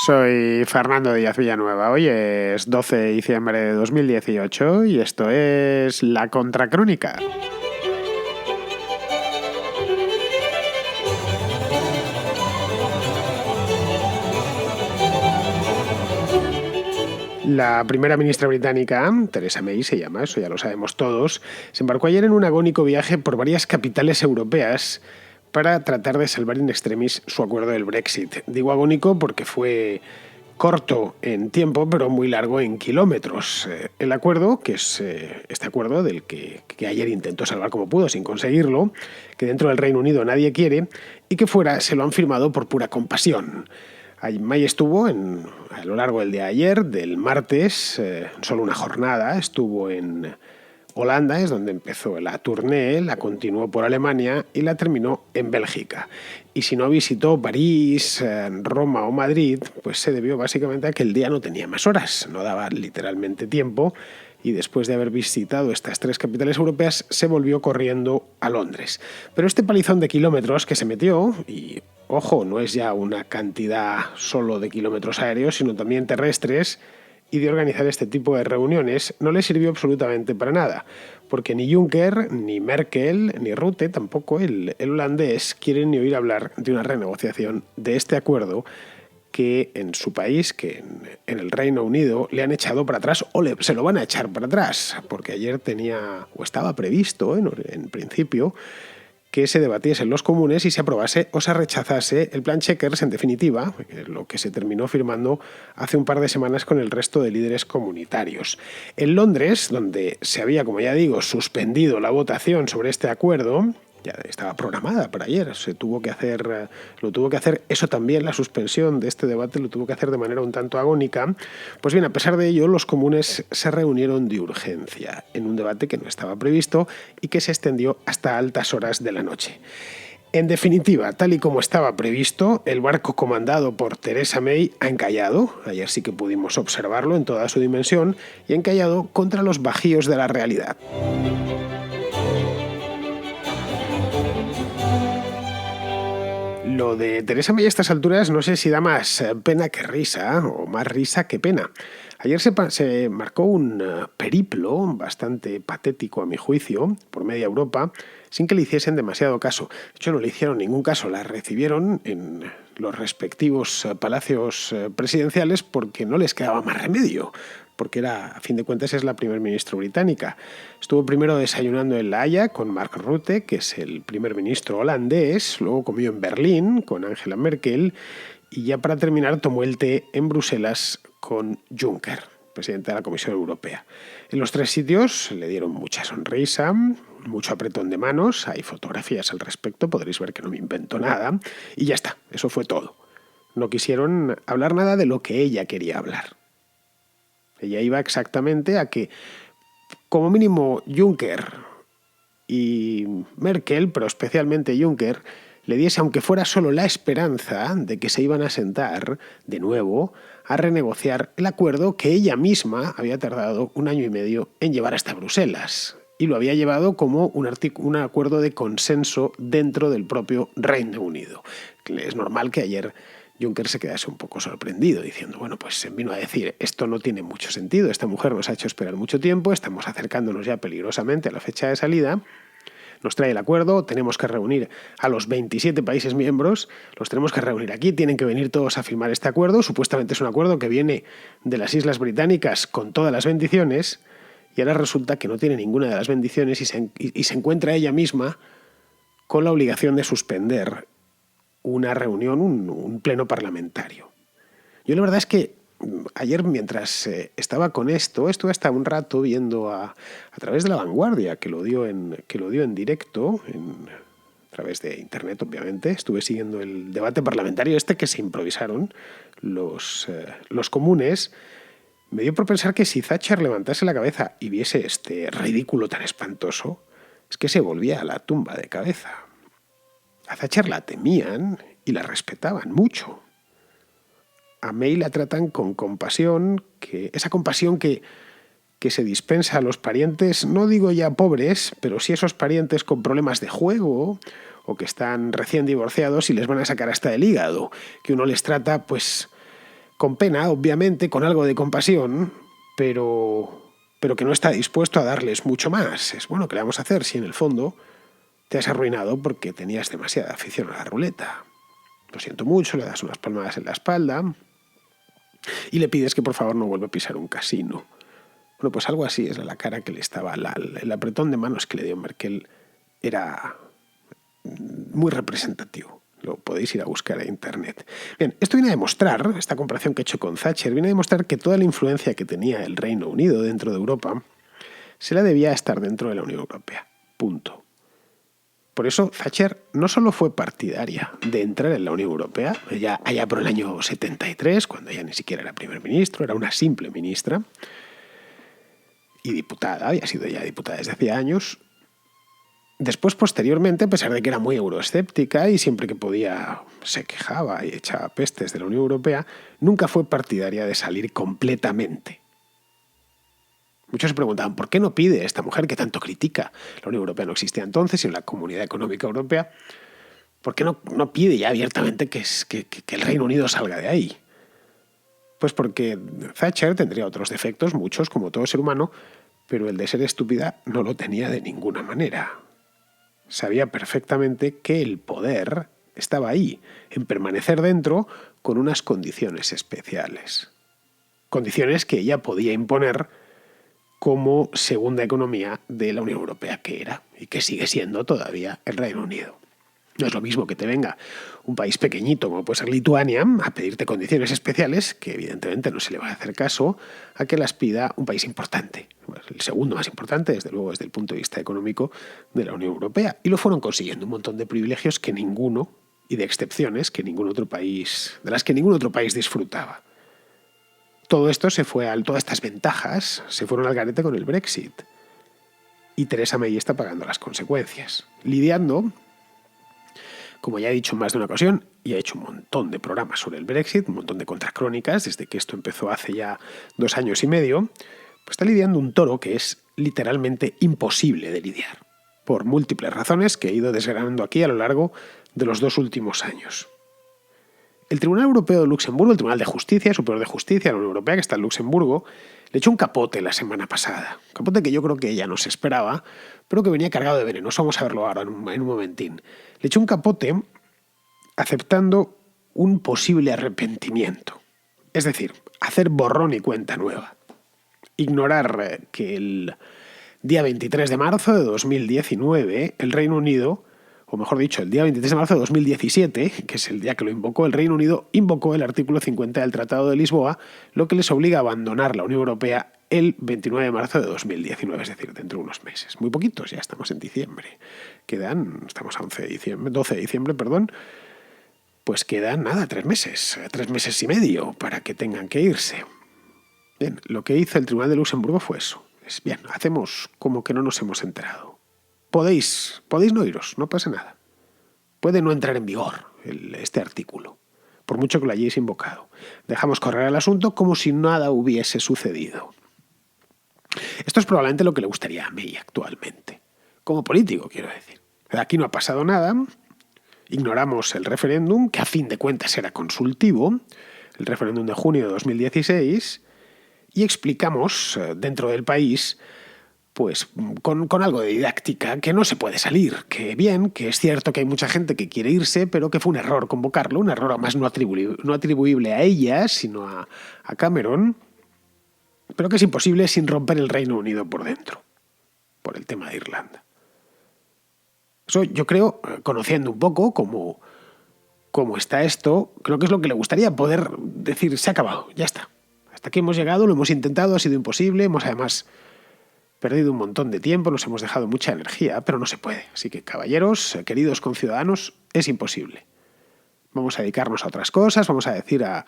Soy Fernando Díaz Villanueva. Hoy es 12 de diciembre de 2018 y esto es La Contracrónica. La primera ministra británica, Theresa May se llama, eso ya lo sabemos todos, se embarcó ayer en un agónico viaje por varias capitales europeas para tratar de salvar in extremis su acuerdo del Brexit. Digo agónico porque fue corto en tiempo, pero muy largo en kilómetros. El acuerdo, que es este acuerdo del que ayer intentó salvar como pudo sin conseguirlo, que dentro del Reino Unido nadie quiere, y que fuera se lo han firmado por pura compasión. May estuvo a lo largo del día de ayer, del martes, solo una jornada, estuvo en Holanda, es donde empezó la tournée, la continuó por Alemania y la terminó en Bélgica. Y si no visitó París, Roma o Madrid, pues se debió básicamente a que el día no tenía más horas, no daba literalmente tiempo, y después de haber visitado estas tres capitales europeas se volvió corriendo a Londres. Pero este palizón de kilómetros que se metió, y ojo, no es ya una cantidad solo de kilómetros aéreos, sino también terrestres, y de organizar este tipo de reuniones, no le sirvió absolutamente para nada, porque ni Juncker, ni Merkel, ni Rutte, tampoco el holandés, quieren ni oír hablar de una renegociación de este acuerdo que en su país, que en el Reino Unido, le han echado para atrás o se lo van a echar para atrás, porque ayer tenía, o estaba previsto en principio, que se debatiese en los comunes y se aprobase o se rechazase el plan Chequers, en definitiva, lo que se terminó firmando hace un par de semanas con el resto de líderes comunitarios. En Londres, donde se había, como ya digo, suspendido la votación sobre este acuerdo, ya estaba programada para ayer, lo tuvo que hacer, eso también, la suspensión de este debate lo tuvo que hacer de manera un tanto agónica. Pues bien, a pesar de ello, los comunes se reunieron de urgencia en un debate que no estaba previsto y que se extendió hasta altas horas de la noche. En definitiva, tal y como estaba previsto, el barco comandado por Theresa May ha encallado, ayer sí que pudimos observarlo en toda su dimensión, y ha encallado contra los bajíos de la realidad. Lo de Theresa May a estas alturas no sé si da más pena que risa o más risa que pena. Ayer se marcó un periplo bastante patético a mi juicio por media Europa sin que le hiciesen demasiado caso. De hecho, no le hicieron ningún caso, la recibieron en los respectivos palacios presidenciales porque no les quedaba más remedio, porque a fin de cuentas es la primer ministra británica. Estuvo primero desayunando en La Haya con Mark Rutte, que es el primer ministro holandés, luego comió en Berlín con Angela Merkel y ya para terminar tomó el té en Bruselas con Juncker, presidente de la Comisión Europea. En los tres sitios le dieron mucha sonrisa, mucho apretón de manos, hay fotografías al respecto, podréis ver que no me invento nada, y ya está, eso fue todo. No quisieron hablar nada de lo que ella quería hablar. Ella iba exactamente a que, como mínimo, Juncker y Merkel, pero especialmente Juncker, le diese, aunque fuera solo la esperanza de que se iban a sentar de nuevo a renegociar el acuerdo que ella misma había tardado 1 año y medio en llevar hasta Bruselas. Y lo había llevado como un acuerdo de consenso dentro del propio Reino Unido. Es normal que ayer Juncker se quedase un poco sorprendido, diciendo, bueno, pues vino a decir, esto no tiene mucho sentido, esta mujer nos ha hecho esperar mucho tiempo, estamos acercándonos ya peligrosamente a la fecha de salida, nos trae el acuerdo, tenemos que reunir a los 27 países miembros, los tenemos que reunir aquí, tienen que venir todos a firmar este acuerdo, supuestamente es un acuerdo que viene de las Islas Británicas con todas las bendiciones, y ahora resulta que no tiene ninguna de las bendiciones y se encuentra ella misma con la obligación de suspender una reunión, un pleno parlamentario. Yo la verdad es que ayer mientras estaba con estuve hasta un rato viendo a través de La Vanguardia, que lo dio en directo, a través de internet obviamente, estuve siguiendo el debate parlamentario que se improvisaron los comunes. Me dio por pensar que si Thatcher levantase la cabeza y viese este ridículo tan espantoso, es que se volvía a la tumba de cabeza. A Thatcher la temían y la respetaban mucho. A May la tratan con compasión, esa compasión que se dispensa a los parientes, no digo ya pobres, pero sí esos parientes con problemas de juego o que están recién divorciados y les van a sacar hasta el hígado, que uno les trata pues Con pena, obviamente, con algo de compasión, pero que no está dispuesto a darles mucho más. Es bueno, ¿qué le vamos a hacer si en el fondo te has arruinado porque tenías demasiada afición a la ruleta? Lo siento mucho, le das unas palmadas en la espalda y le pides que por favor no vuelva a pisar un casino. Bueno, pues algo así es la cara que le estaba, el apretón de manos que le dio Merkel era muy representativo. Lo podéis ir a buscar a internet. Bien, esto viene a demostrar, esta comparación que he hecho con Thatcher, viene a demostrar que toda la influencia que tenía el Reino Unido dentro de Europa se la debía a estar dentro de la Unión Europea. Punto. Por eso Thatcher no solo fue partidaria de entrar en la Unión Europea, ya allá por el año 73, cuando ya ni siquiera era primer ministro, era una simple ministra y diputada, había sido ya diputada desde hacía años. Después, posteriormente, a pesar de que era muy euroescéptica y siempre que podía se quejaba y echaba pestes de la Unión Europea, nunca fue partidaria de salir completamente. Muchos se preguntaban, ¿por qué no pide esta mujer que tanto critica? La Unión Europea no existía entonces, sino la Comunidad Económica Europea. ¿Por qué no pide ya abiertamente que el Reino Unido salga de ahí? Pues porque Thatcher tendría otros defectos, muchos, como todo ser humano, pero el de ser estúpida no lo tenía de ninguna manera. Sabía perfectamente que el poder estaba ahí, en permanecer dentro con unas condiciones especiales. Condiciones que ella podía imponer como segunda economía de la Unión Europea que era y que sigue siendo todavía el Reino Unido. No es lo mismo que te venga un país pequeñito como puede ser Lituania a pedirte condiciones especiales, que evidentemente no se le va a hacer caso, a que las pida un país importante. El segundo más importante, desde luego, desde el punto de vista económico de la Unión Europea. Y lo fueron consiguiendo un montón de privilegios que ninguno, y de excepciones que ningún otro país, de las que ningún otro país disfrutaba. Todo esto todas estas ventajas se fueron al garete con el Brexit. Y Theresa May está pagando las consecuencias, lidiando, como ya he dicho en más de una ocasión, y he hecho un montón de programas sobre el Brexit, un montón de contracrónicas, desde que esto empezó hace ya 2 años y medio, pues está lidiando un toro que es literalmente imposible de lidiar, por múltiples razones que he ido desgranando aquí a lo largo de los 2 últimos años. El Tribunal Europeo de Luxemburgo, el Tribunal de Justicia, Superior de Justicia de la Unión Europea, que está en Luxemburgo, le echó un capote la semana pasada. Un capote que yo creo que ella no se esperaba, pero que venía cargado de veneno. Vamos a verlo ahora en un momentín. Le echó un capote aceptando un posible arrepentimiento. Es decir, hacer borrón y cuenta nueva. Ignorar que el día 23 de marzo de 2019 el Reino Unido, o mejor dicho, el día 23 de marzo de 2017, que es el día que lo invocó, el Reino Unido invocó el artículo 50 del Tratado de Lisboa, lo que les obliga a abandonar la Unión Europea el 29 de marzo de 2019, es decir, dentro de unos meses. Muy poquitos, ya estamos en diciembre. Estamos a 12 de diciembre, pues quedan 3 meses y medio para que tengan que irse. Bien, lo que hizo el Tribunal de Luxemburgo fue eso. Bien, hacemos como que no nos hemos enterado. Podéis no iros, no pasa nada. Puede no entrar en vigor este artículo, por mucho que lo hayáis invocado. Dejamos correr el asunto como si nada hubiese sucedido. Esto es probablemente lo que le gustaría a May actualmente. Como político, quiero decir. Aquí no ha pasado nada. Ignoramos el referéndum, que a fin de cuentas era consultivo, el referéndum de junio de 2016, y explicamos dentro del país, pues con algo de didáctica, que no se puede salir, que es cierto que hay mucha gente que quiere irse, pero que fue un error convocarlo, un error además no atribuible a ella, sino a Cameron, pero que es imposible sin romper el Reino Unido por dentro, por el tema de Irlanda. Eso yo creo, conociendo un poco cómo está esto, creo que es lo que le gustaría poder decir, se ha acabado, ya está. Hasta aquí hemos llegado, lo hemos intentado, ha sido imposible, hemos además perdido un montón de tiempo, nos hemos dejado mucha energía, pero no se puede. Así que, caballeros, queridos conciudadanos, es imposible. Vamos a dedicarnos a otras cosas, vamos a decir a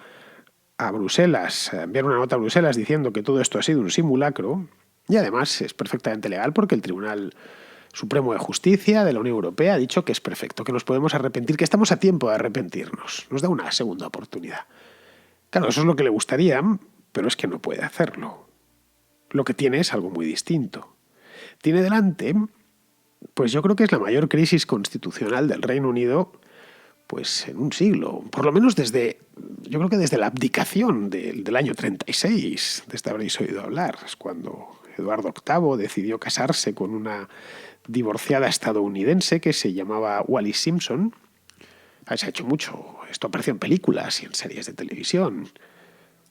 Bruselas, a enviar una nota a Bruselas diciendo que todo esto ha sido un simulacro, y además es perfectamente legal porque el Tribunal Supremo de Justicia de la Unión Europea ha dicho que es perfecto, que nos podemos arrepentir, que estamos a tiempo de arrepentirnos. Nos da una segunda oportunidad. Claro, eso es lo que le gustaría, pero es que no puede hacerlo. Lo que tiene es algo muy distinto. Tiene delante, pues yo creo que es la mayor crisis constitucional del Reino Unido, pues en un siglo, por lo menos desde yo creo que desde la abdicación del año 36, de esta habréis oído hablar, es cuando Eduardo VIII decidió casarse con una divorciada estadounidense que se llamaba Wallis Simpson. Se ha hecho mucho, esto apareció en películas y en series de televisión.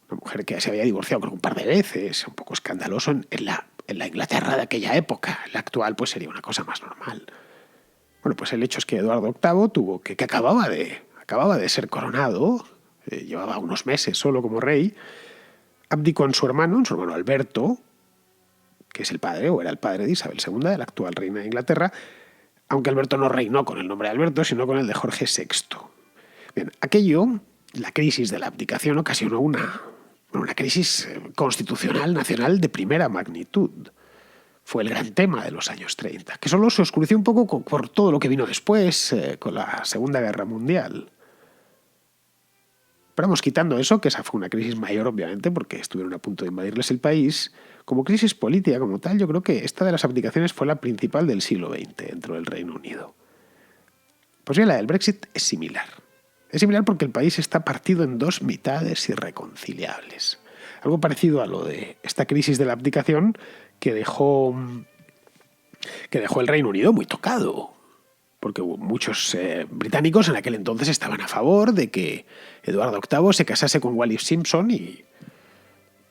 Una mujer que se había divorciado creo un par de veces, un poco escandaloso en la Inglaterra de aquella época. En la actual pues sería una cosa más normal. Bueno, pues el hecho es que Eduardo VIII tuvo que acababa de ser coronado, llevaba unos meses solo como rey, abdicó en su hermano Alberto, que es el padre, o era el padre de Isabel II, de la actual reina de Inglaterra, aunque Alberto no reinó con el nombre de Alberto, sino con el de Jorge VI. Bien, la crisis de la abdicación, ocasionó una crisis constitucional nacional de primera magnitud. Fue el gran tema de los años 30, que solo se oscureció un poco por todo lo que vino después, con la Segunda Guerra Mundial. Pero vamos, quitando eso, que esa fue una crisis mayor, obviamente, porque estuvieron a punto de invadirles el país, como crisis política como tal, yo creo que esta de las abdicaciones fue la principal del siglo XX dentro del Reino Unido. Pues bien, la del Brexit es similar. Es similar porque el país está partido en dos mitades irreconciliables. Algo parecido a lo de esta crisis de la abdicación que dejó el Reino Unido muy tocado. Porque hubo muchos británicos en aquel entonces estaban a favor de que Eduardo VIII se casase con Wallis Simpson y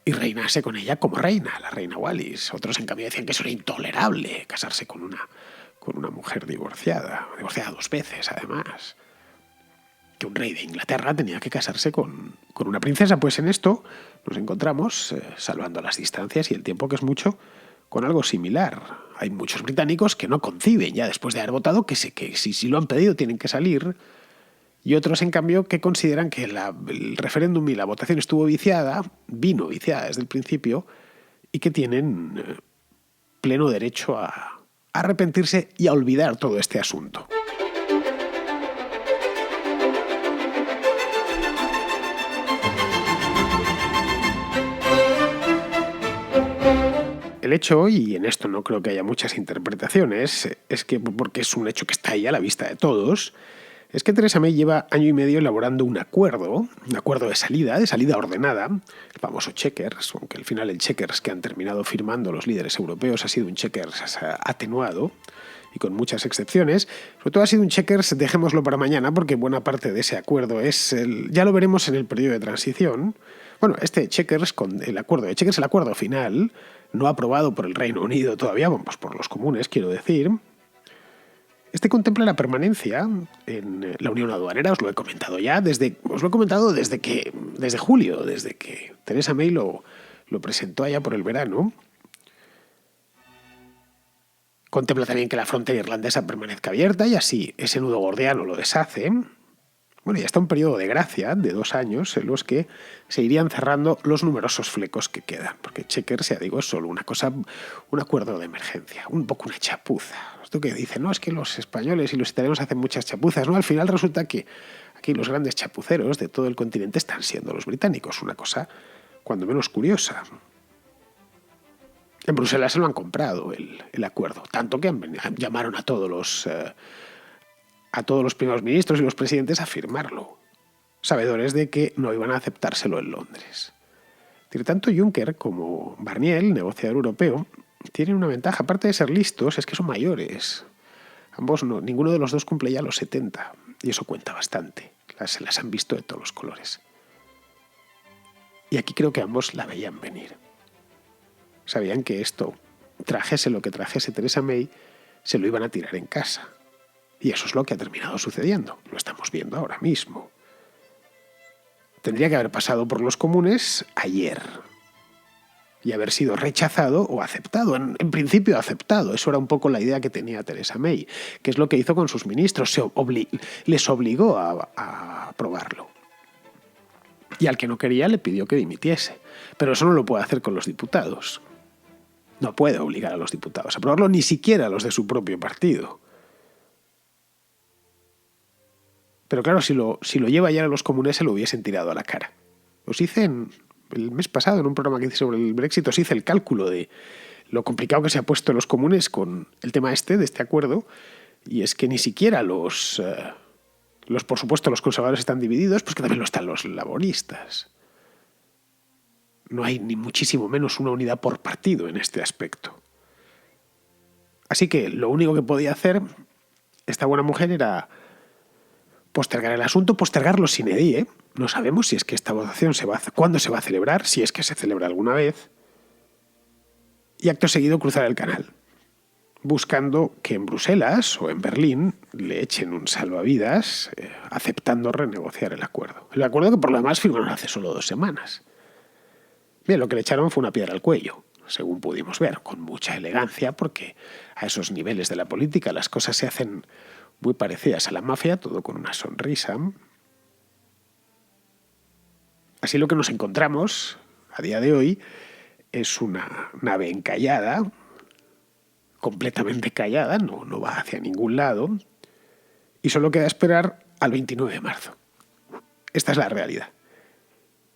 reinase con ella como reina, la reina Wallis. Otros, en cambio, decían que eso era intolerable, casarse con una mujer divorciada dos veces, además. Que un rey de Inglaterra tenía que casarse con una princesa. Pues en esto nos encontramos, salvando las distancias y el tiempo que es mucho, con algo similar. Hay muchos británicos que no conciben, ya después de haber votado, que si lo han pedido tienen que salir, y otros, en cambio, que consideran que el referéndum y la votación vino viciada desde el principio, y que tienen pleno derecho a arrepentirse y a olvidar todo este asunto. El hecho, y en esto no creo que haya muchas interpretaciones, es que, porque es un hecho que está ahí a la vista de todos, es que Theresa May lleva año y medio elaborando un acuerdo de salida ordenada, el famoso Chequers, aunque al final el Chequers que han terminado firmando los líderes europeos ha sido un Chequers atenuado y con muchas excepciones. Sobre todo ha sido un Chequers, dejémoslo para mañana, porque buena parte de ese acuerdo ya lo veremos en el periodo de transición. Bueno, este Chequers, con el acuerdo de Chequers, el acuerdo final, no aprobado por el Reino Unido todavía, pues por los comunes, quiero decir. Este contempla la permanencia en la Unión Aduanera, os lo he comentado desde julio, desde que Theresa May lo presentó allá por el verano. Contempla también que la frontera irlandesa permanezca abierta y así ese nudo gordiano lo deshace. Bueno, y hasta un periodo de gracia de 2 años en los que se irían cerrando los numerosos flecos que quedan. Porque Chequers, ya digo, es solo un acuerdo de emergencia, un poco una chapuza. Esto que dicen, no, es que los españoles y los italianos hacen muchas chapuzas, ¿no? Al final resulta que aquí los grandes chapuceros de todo el continente están siendo los británicos. Una cosa cuando menos curiosa. En Bruselas se lo han comprado el acuerdo, tanto que llamaron a todos los primeros ministros y los presidentes a firmarlo, sabedores de que no iban a aceptárselo en Londres. Tanto Juncker como Barnier, el negociador europeo, tienen una ventaja, aparte de ser listos, es que son mayores. Ninguno de los dos cumple ya los 70, y eso cuenta bastante. Se las han visto de todos los colores. Y aquí creo que ambos la veían venir. Sabían que esto, trajese lo que trajese Theresa May, se lo iban a tirar en casa. Y eso es lo que ha terminado sucediendo. Lo estamos viendo ahora mismo. Tendría que haber pasado por los comunes ayer y haber sido rechazado o aceptado. En principio aceptado. Eso era un poco la idea que tenía Theresa May, que es lo que hizo con sus ministros. Les obligó a aprobarlo. Y al que no quería le pidió que dimitiese. Pero eso no lo puede hacer con los diputados. No puede obligar a los diputados a aprobarlo, ni siquiera a los de su propio partido. Pero claro, si lo lleva ya a los comunes se lo hubiesen tirado a la cara. Os hice el mes pasado, en un programa que hice sobre el Brexit, os hice el cálculo de lo complicado que se ha puesto los comunes con el tema de este acuerdo, y es que ni siquiera los Por supuesto, los conservadores están divididos, pues que también lo están los laboristas. No hay ni muchísimo menos una unidad por partido en este aspecto. Así que lo único que podía hacer esta buena mujer era postergar el asunto, postergarlo sin edie. No sabemos si es que esta votación cuándo se va a celebrar, si es que se celebra alguna vez. Y acto seguido cruzar el canal, buscando que en Bruselas o en Berlín le echen un salvavidas, aceptando renegociar el acuerdo. El acuerdo que por lo demás firmaron hace solo 2 semanas. Bien, lo que le echaron fue una piedra al cuello, según pudimos ver, con mucha elegancia, porque a esos niveles de la política las cosas se hacen muy parecidas a la mafia, todo con una sonrisa. Así lo que nos encontramos a día de hoy es una nave encallada, completamente callada, no va hacia ningún lado, y solo queda esperar al 29 de marzo. Esta es la realidad.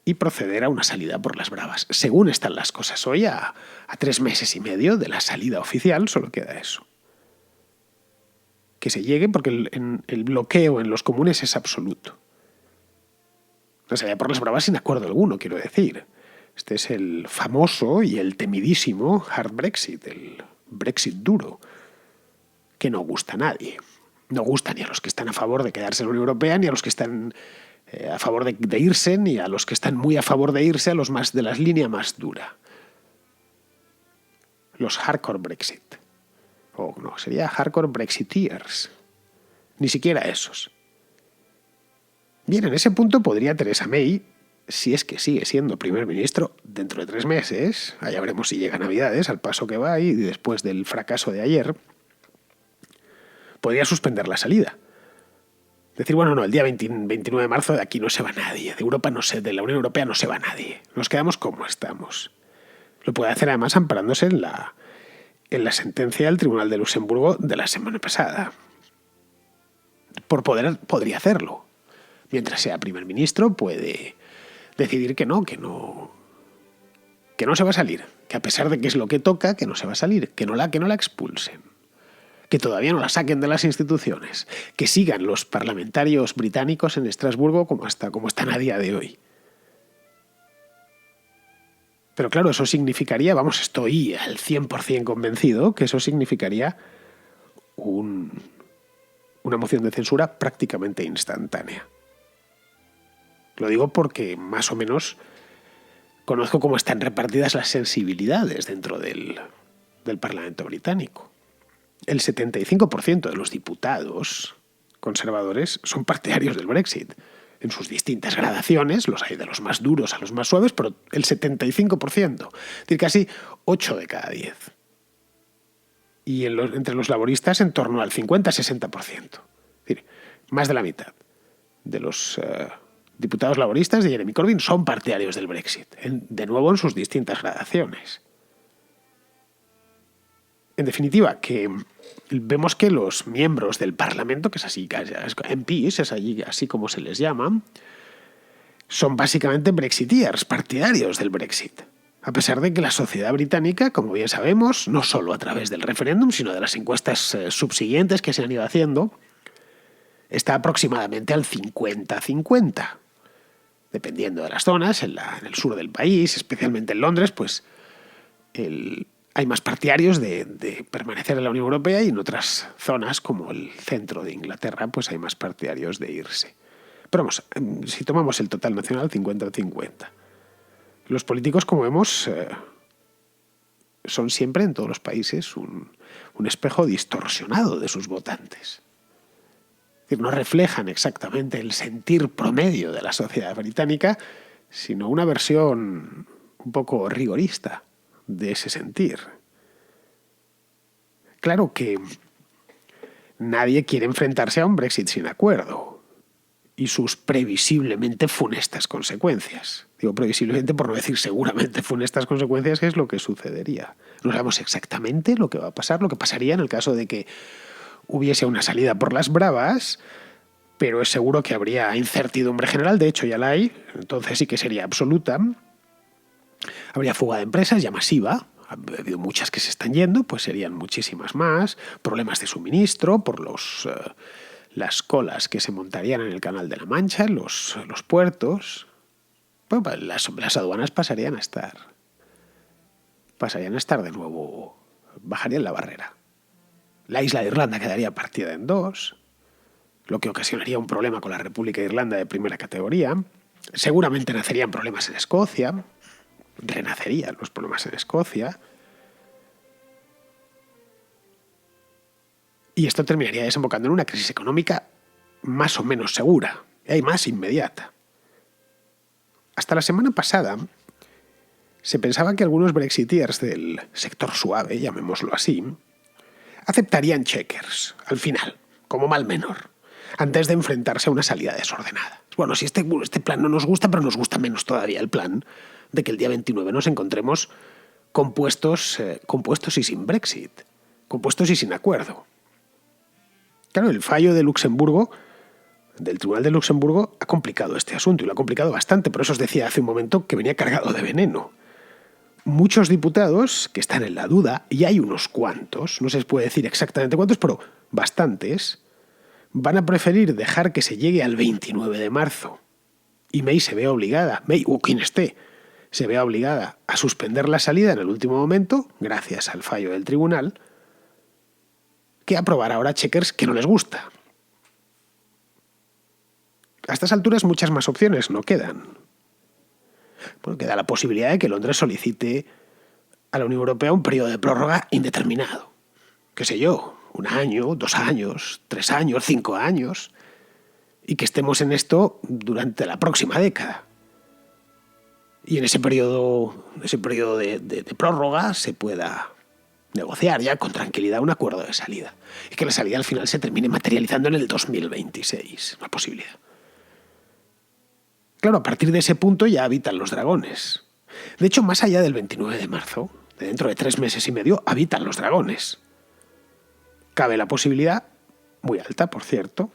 Y proceder a una salida por las bravas. Según están las cosas hoy, a 3 meses y medio de la salida oficial, solo queda eso. Que se llegue, porque el bloqueo en los comunes es absoluto. La salida por las bravas sin acuerdo alguno, quiero decir. Este es el famoso y el temidísimo hard Brexit, el Brexit duro, que no gusta a nadie. No gusta ni a los que están a favor de quedarse en la Unión Europea, ni a los que están a favor de irse, ni a los que están muy a favor de irse, a los más de la línea más dura. Los hardcore Brexit. O no, sería hardcore Brexiteers. Ni siquiera esos. Bien, en ese punto podría Theresa May, si es que sigue siendo primer ministro dentro de 3 meses, allá veremos si llega a Navidades, al paso que va, y después del fracaso de ayer, podría suspender la salida. Decir, bueno, no, el día 29 de marzo de aquí no se va nadie, de Europa no se, de la Unión Europea no se va nadie, nos quedamos como estamos. Lo puede hacer además amparándose en la sentencia del Tribunal de Luxemburgo de la semana pasada. Por poder, podría hacerlo. Mientras sea primer ministro puede decidir que no se va a salir, que a pesar de que es lo que toca, que no se va a salir, que no la expulsen, que todavía no la saquen de las instituciones, que sigan los parlamentarios británicos en Estrasburgo como están a día de hoy. Pero claro, eso significaría, estoy al 100% convencido que eso significaría una moción de censura prácticamente instantánea. Lo digo porque más o menos conozco cómo están repartidas las sensibilidades dentro del Parlamento británico. El 75% de los diputados conservadores son partidarios del Brexit, en sus distintas gradaciones, los hay de los más duros a los más suaves, pero el 75%, es decir, casi 8 de cada 10. Y entre los laboristas en torno al 50-60%. Es decir, más de la mitad de los diputados laboristas de Jeremy Corbyn son partidarios del Brexit, de nuevo en sus distintas gradaciones. En definitiva, que vemos que los miembros del Parlamento, que es así, MPs, es allí así como se les llama, son básicamente Brexiteers, partidarios del Brexit. A pesar de que la sociedad británica, como bien sabemos, no solo a través del referéndum, sino de las encuestas subsiguientes que se han ido haciendo, está aproximadamente al 50-50. Dependiendo de las zonas, en el sur del país, especialmente en Londres, pues hay más partidarios de permanecer en la Unión Europea, y en otras zonas, como el centro de Inglaterra, pues hay más partidarios de irse. Pero vamos, si tomamos el total nacional, 50-50. Los políticos, como vemos, son siempre en todos los países un espejo distorsionado de sus votantes. Es decir, no reflejan exactamente el sentir promedio de la sociedad británica, sino una versión un poco rigorista de ese sentir. Claro que nadie quiere enfrentarse a un Brexit sin acuerdo y sus previsiblemente funestas consecuencias. Digo previsiblemente por no decir seguramente funestas consecuencias, que es lo que sucedería. No sabemos exactamente lo que va a pasar, lo que pasaría en el caso de que hubiese una salida por las bravas, pero es seguro que habría incertidumbre general, de hecho ya la hay, entonces sí que sería absoluta. Habría fuga de empresas ya masiva, ha habido muchas que se están yendo, pues serían muchísimas más, problemas de suministro por las colas que se montarían en el Canal de la Mancha, los puertos. Bueno, pues las aduanas pasarían a estar de nuevo, bajarían la barrera. La isla de Irlanda quedaría partida en dos, lo que ocasionaría un problema con la República de Irlanda de primera categoría. Seguramente nacerían problemas en Escocia, renacerían los problemas en Escocia, y esto terminaría desembocando en una crisis económica más o menos segura, y más inmediata. Hasta la semana pasada se pensaba que algunos brexiteers del sector suave, llamémoslo así, aceptarían Chequers, al final, como mal menor, antes de enfrentarse a una salida desordenada. Bueno, si este plan no nos gusta, pero nos gusta menos todavía el plan de que el día 29 nos encontremos compuestos y sin Brexit, compuestos y sin acuerdo. Claro, el fallo de Luxemburgo, del Tribunal de Luxemburgo, ha complicado este asunto, y lo ha complicado bastante. Por eso os decía hace un momento que venía cargado de veneno. Muchos diputados que están en la duda, y hay unos cuantos, no se puede decir exactamente cuántos, pero bastantes, van a preferir dejar que se llegue al 29 de marzo y May se vea obligada, May o quien esté, se vea obligada a suspender la salida en el último momento, gracias al fallo del tribunal, que aprobar ahora Chequers que no les gusta. A estas alturas muchas más opciones no quedan. Bueno, queda la posibilidad de que Londres solicite a la Unión Europea un periodo de prórroga indeterminado. Qué sé yo, 1 año, 2 años, 3 años, 5 años, y que estemos en esto durante la próxima década. Y en ese periodo de prórroga se pueda negociar ya con tranquilidad un acuerdo de salida. Y que la salida al final se termine materializando en el 2026, una posibilidad. Claro, a partir de ese punto ya habitan los dragones. De hecho, más allá del 29 de marzo, de dentro de 3 meses y medio, habitan los dragones. Cabe la posibilidad, muy alta por cierto,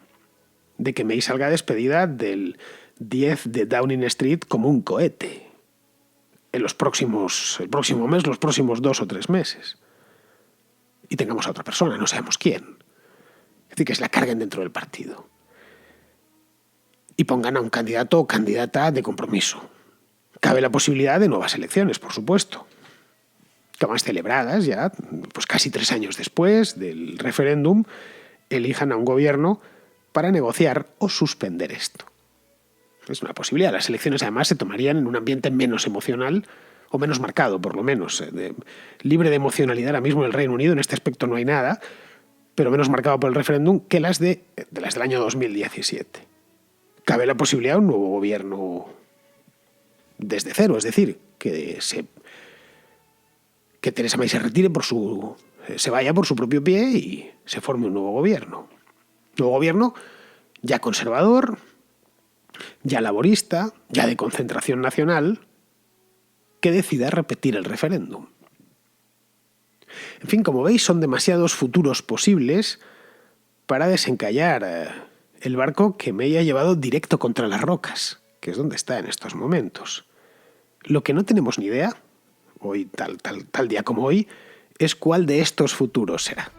de que May salga despedida del 10 de Downing Street como un cohete en el próximo mes, los próximos 2 o 3 meses. Y tengamos a otra persona, no sabemos quién. Es decir, que se la carguen dentro del partido. Y pongan a un candidato o candidata de compromiso. Cabe la posibilidad de nuevas elecciones, por supuesto, que más celebradas ya, pues casi 3 años después del referéndum, elijan a un gobierno para negociar o suspender esto. Es una posibilidad. Las elecciones además se tomarían en un ambiente menos emocional, o menos marcado por lo menos, libre de emocionalidad. Ahora mismo en el Reino Unido en este aspecto no hay nada, pero menos marcado por el referéndum que las del año 2017. Cabe la posibilidad de un nuevo gobierno desde cero, es decir, que Theresa May se retire se vaya por su propio pie y se forme un nuevo gobierno. Nuevo gobierno ya conservador, ya laborista, ya de concentración nacional, que decida repetir el referéndum. En fin, como veis, son demasiados futuros posibles para desencallar el barco que May ha llevado directo contra las rocas, que es donde está en estos momentos. Lo que no tenemos ni idea, hoy tal día como hoy, es cuál de estos futuros será.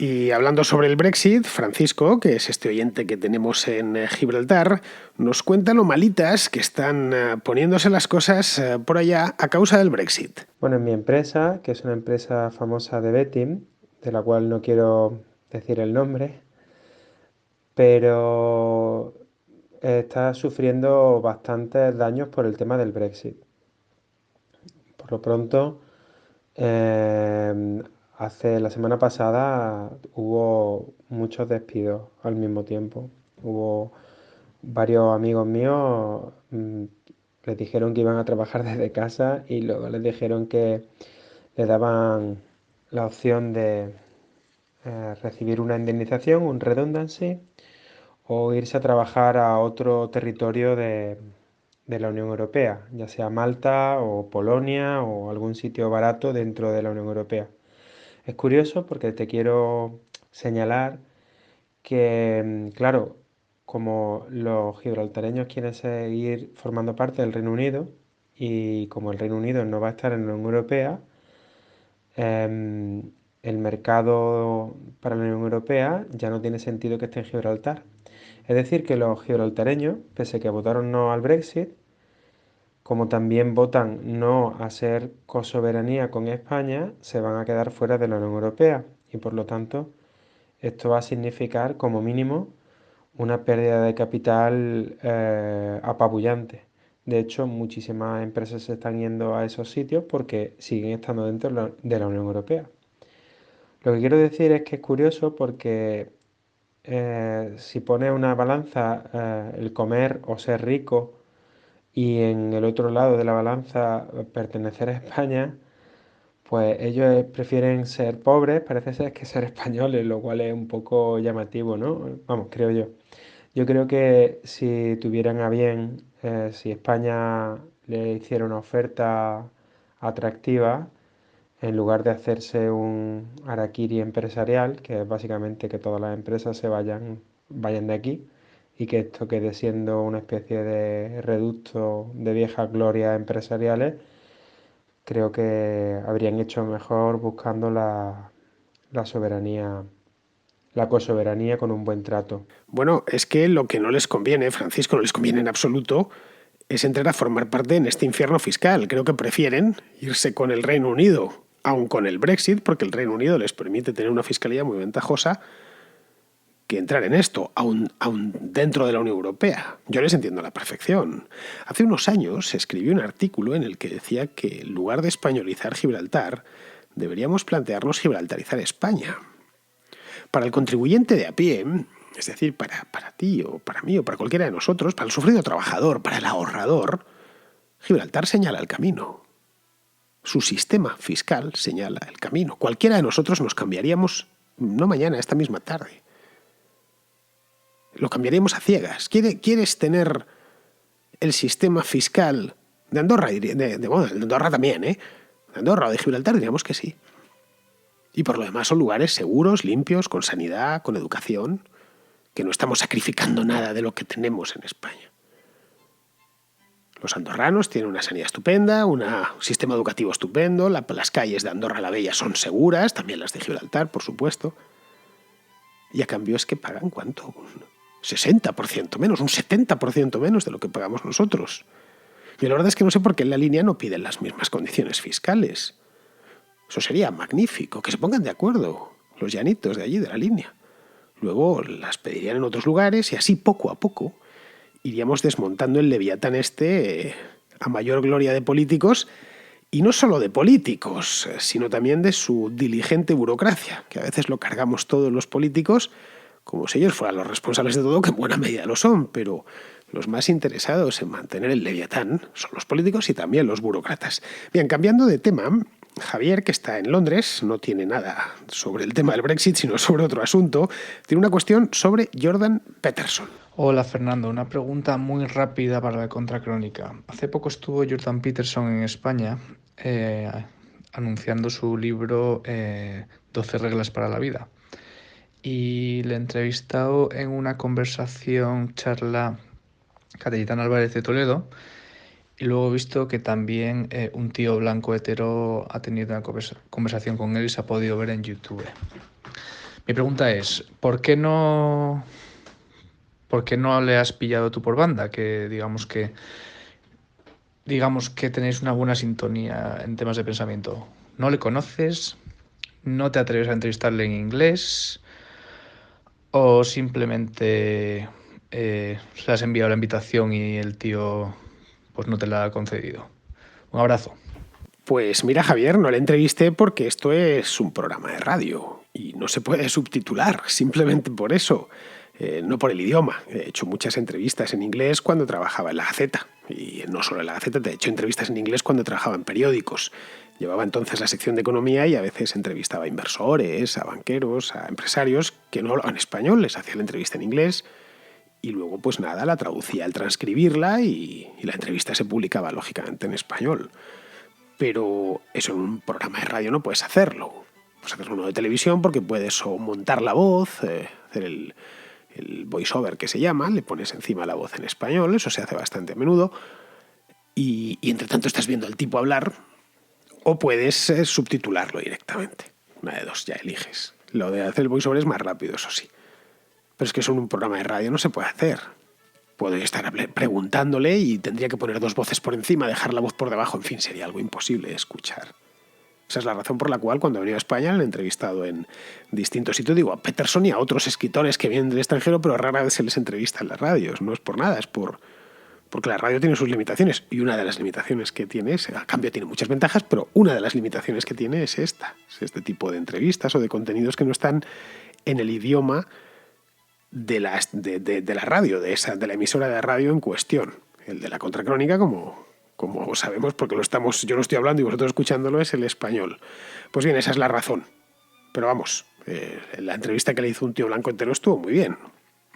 Y hablando sobre el Brexit, Francisco, que es este oyente que tenemos en Gibraltar, nos cuenta lo malitas que están poniéndose las cosas por allá a causa del Brexit. Bueno, en mi empresa, que es una empresa famosa de betting, de la cual no quiero decir el nombre, pero está sufriendo bastantes daños por el tema del Brexit. Por lo pronto, la semana pasada hubo muchos despidos al mismo tiempo. Hubo varios amigos míos, les dijeron que iban a trabajar desde casa y luego les dijeron que le daban la opción de recibir una indemnización, un redundancy, o irse a trabajar a otro territorio de la Unión Europea, ya sea Malta o Polonia o algún sitio barato dentro de la Unión Europea. Es curioso porque te quiero señalar que, claro, como los gibraltareños quieren seguir formando parte del Reino Unido y como el Reino Unido no va a estar en la Unión Europea, el mercado para la Unión Europea ya no tiene sentido que esté en Gibraltar. Es decir, que los gibraltareños, pese a que votaron no al Brexit, como también votan no a ser cosoberanía con España, se van a quedar fuera de la Unión Europea y por lo tanto esto va a significar como mínimo una pérdida de capital apabullante. De hecho, muchísimas empresas se están yendo a esos sitios porque siguen estando dentro de la Unión Europea. Lo que quiero decir es que es curioso porque si pones una balanza el comer o ser rico y en el otro lado de la balanza pertenecer a España, pues ellos prefieren ser pobres, parece ser que ser españoles, lo cual es un poco llamativo, ¿no? Vamos, creo yo. Yo creo que si tuvieran a bien, si España le hiciera una oferta atractiva, en lugar de hacerse un harakiri empresarial, que es básicamente que todas las empresas vayan de aquí y que esto quede siendo una especie de reducto de viejas glorias empresariales, creo que habrían hecho mejor buscando la soberanía, la cosoberanía con un buen trato. Bueno, es que lo que no les conviene, Francisco, no les conviene en absoluto, es entrar a formar parte en este infierno fiscal. Creo que prefieren irse con el Reino Unido, aun con el Brexit, porque el Reino Unido les permite tener una fiscalía muy ventajosa, que entrar en esto, aun dentro de la Unión Europea. Yo les entiendo a la perfección. Hace unos años se escribió un artículo en el que decía que en lugar de españolizar Gibraltar, deberíamos plantearnos gibraltarizar España. Para el contribuyente de a pie, es decir, para ti o para mí o para cualquiera de nosotros, para el sufrido trabajador, para el ahorrador, Gibraltar señala el camino. Su sistema fiscal señala el camino. Cualquiera de nosotros nos cambiaríamos, no mañana, esta misma tarde. Lo cambiaríamos a ciegas. ¿Quieres tener el sistema fiscal de Andorra? Bueno, de Andorra también, ¿eh? De Andorra o de Gibraltar diríamos que sí. Y por lo demás son lugares seguros, limpios, con sanidad, con educación, que no estamos sacrificando nada de lo que tenemos en España. Los andorranos tienen una sanidad estupenda, un sistema educativo estupendo, las calles de Andorra la Bella son seguras, también las de Gibraltar, por supuesto. Y a cambio es que pagan ¿cuánto? Un 60% menos, un 70% menos de lo que pagamos nosotros. Y la verdad es que no sé por qué en la línea no piden las mismas condiciones fiscales. Eso sería magnífico, que se pongan de acuerdo los llanitos de allí, de la línea. Luego las pedirían en otros lugares y así poco a poco iríamos desmontando el leviatán a mayor gloria de políticos, y no solo de políticos, sino también de su diligente burocracia, que a veces lo cargamos todos los políticos como si ellos fueran los responsables de todo, que en buena medida lo son, pero los más interesados en mantener el leviatán son los políticos y también los burócratas. Bien, cambiando de tema, Javier, que está en Londres, no tiene nada sobre el tema del Brexit, sino sobre otro asunto, tiene una cuestión sobre Jordan Peterson. Hola Fernando, una pregunta muy rápida para la contracrónica. Hace poco estuvo Jordan Peterson en España anunciando su libro 12 reglas para la vida. Y le he entrevistado en una charla Cayetana Álvarez de Toledo, y luego he visto que también un tío blanco hetero ha tenido una conversación con él y se ha podido ver en YouTube. Mi pregunta es, ¿por qué no le has pillado tú por banda? Que digamos que tenéis una buena sintonía en temas de pensamiento. ¿No le conoces? ¿No te atreves a entrevistarle en inglés? ¿O simplemente le has enviado la invitación y el tío pues no te la ha concedido? Un abrazo. Pues mira, Javier, no le entrevisté porque esto es un programa de radio y no se puede subtitular, simplemente por eso, no por el idioma. He hecho muchas entrevistas en inglés cuando trabajaba en la Gaceta, y no solo en la Gaceta, he hecho entrevistas en inglés cuando trabajaba en periódicos. Llevaba entonces la sección de economía y a veces entrevistaba a inversores, a banqueros, a empresarios que no hablaban español, les hacía la entrevista en inglés y luego pues nada, la traducía al transcribirla y la entrevista se publicaba lógicamente en español. Pero eso en un programa de radio no puedes hacerlo. Puedes hacer uno de televisión porque puedes o montar la voz, hacer el voiceover que se llama, le pones encima la voz en español, eso se hace bastante a menudo. y entre tanto estás viendo al tipo hablar, o puedes subtitularlo directamente. Una de dos, ya eliges. Lo de hacer el voiceover es más rápido, eso sí. Pero es que eso en un programa de radio no se puede hacer. Puedo estar preguntándole y tendría que poner dos voces por encima, dejar la voz por debajo, en fin, sería algo imposible de escuchar. Esa es la razón por la cual cuando he venido a España le he entrevistado en distintos sitios, digo, a Peterson y a otros escritores que vienen del extranjero, pero rara vez se les entrevista en las radios. No es por nada, es porque la radio tiene sus limitaciones, y una de las limitaciones que tiene es, a cambio tiene muchas ventajas, pero una de las limitaciones que tiene es esta, es este tipo de entrevistas o de contenidos que no están en el idioma de la radio, de la emisora de radio en cuestión. El de la Contracrónica, como sabemos, porque yo lo estoy hablando y vosotros escuchándolo, es el español. Pues bien, esa es la razón. Pero vamos, la entrevista que le hizo un tío blanco entero estuvo muy bien.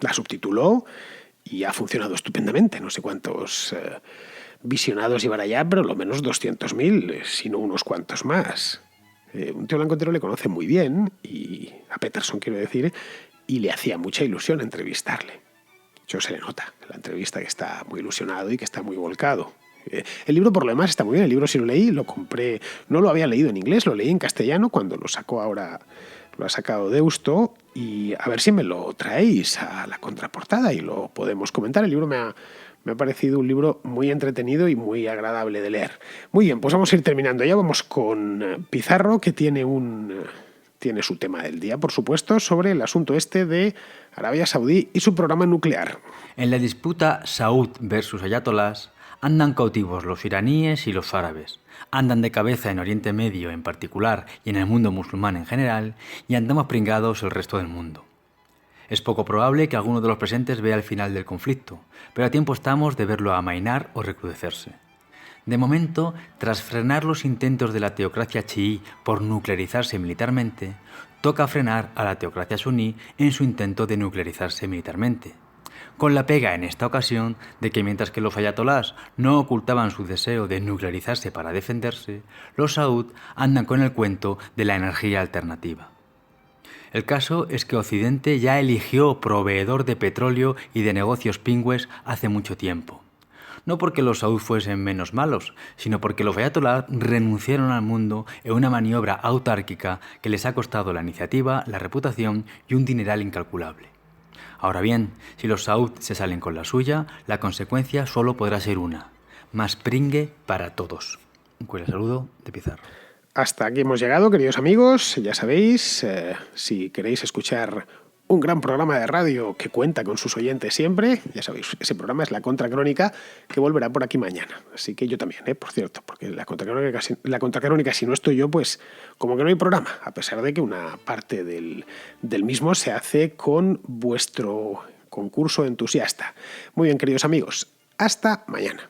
La subtituló y ha funcionado estupendamente. No sé cuántos visionados llevará ya, pero lo menos 200.000, si no unos cuantos más. Un tío blanco entero le conoce muy bien, y a Peterson quiero decir, y le hacía mucha ilusión entrevistarle. Yo se le nota en la entrevista que está muy ilusionado y que está muy volcado. El libro, por lo demás, está muy bien. El libro, si lo leí, lo compré. No lo había leído en inglés, lo leí en castellano cuando lo sacó ahora. Lo ha sacado Deusto, y a ver si me lo traéis a la contraportada y lo podemos comentar. El libro me ha parecido un libro muy entretenido y muy agradable de leer. Muy bien, pues vamos a ir terminando. Ya vamos con Pizarro, que tiene su tema del día, por supuesto, sobre el asunto este de Arabia Saudí y su programa nuclear. En la disputa Saud versus ayatolás andan cautivos los iraníes y los árabes. Andan de cabeza en Oriente Medio en particular y en el mundo musulmán en general, y andamos pringados el resto del mundo. Es poco probable que alguno de los presentes vea el final del conflicto, pero a tiempo estamos de verlo amainar o recrudecerse. De momento, tras frenar los intentos de la teocracia chií por nuclearizarse militarmente, toca frenar a la teocracia suní en su intento de nuclearizarse militarmente, con la pega en esta ocasión de que mientras que los ayatolás no ocultaban su deseo de nuclearizarse para defenderse, los saud andan con el cuento de la energía alternativa. El caso es que Occidente ya eligió proveedor de petróleo y de negocios pingües hace mucho tiempo. No porque los saud fuesen menos malos, sino porque los ayatolás renunciaron al mundo en una maniobra autárquica que les ha costado la iniciativa, la reputación y un dineral incalculable. Ahora bien, si los saud se salen con la suya, la consecuencia solo podrá ser una: más pringue para todos. Un cordial saludo de Pizarro. Hasta aquí hemos llegado, queridos amigos. Ya sabéis, si queréis escuchar un gran programa de radio que cuenta con sus oyentes siempre, ya sabéis, ese programa es La Contracrónica, que volverá por aquí mañana. Así que yo también, por cierto, porque la Contracrónica, si no estoy yo, pues como que no hay programa, a pesar de que una parte del mismo se hace con vuestro concurso entusiasta. Muy bien, queridos amigos, hasta mañana.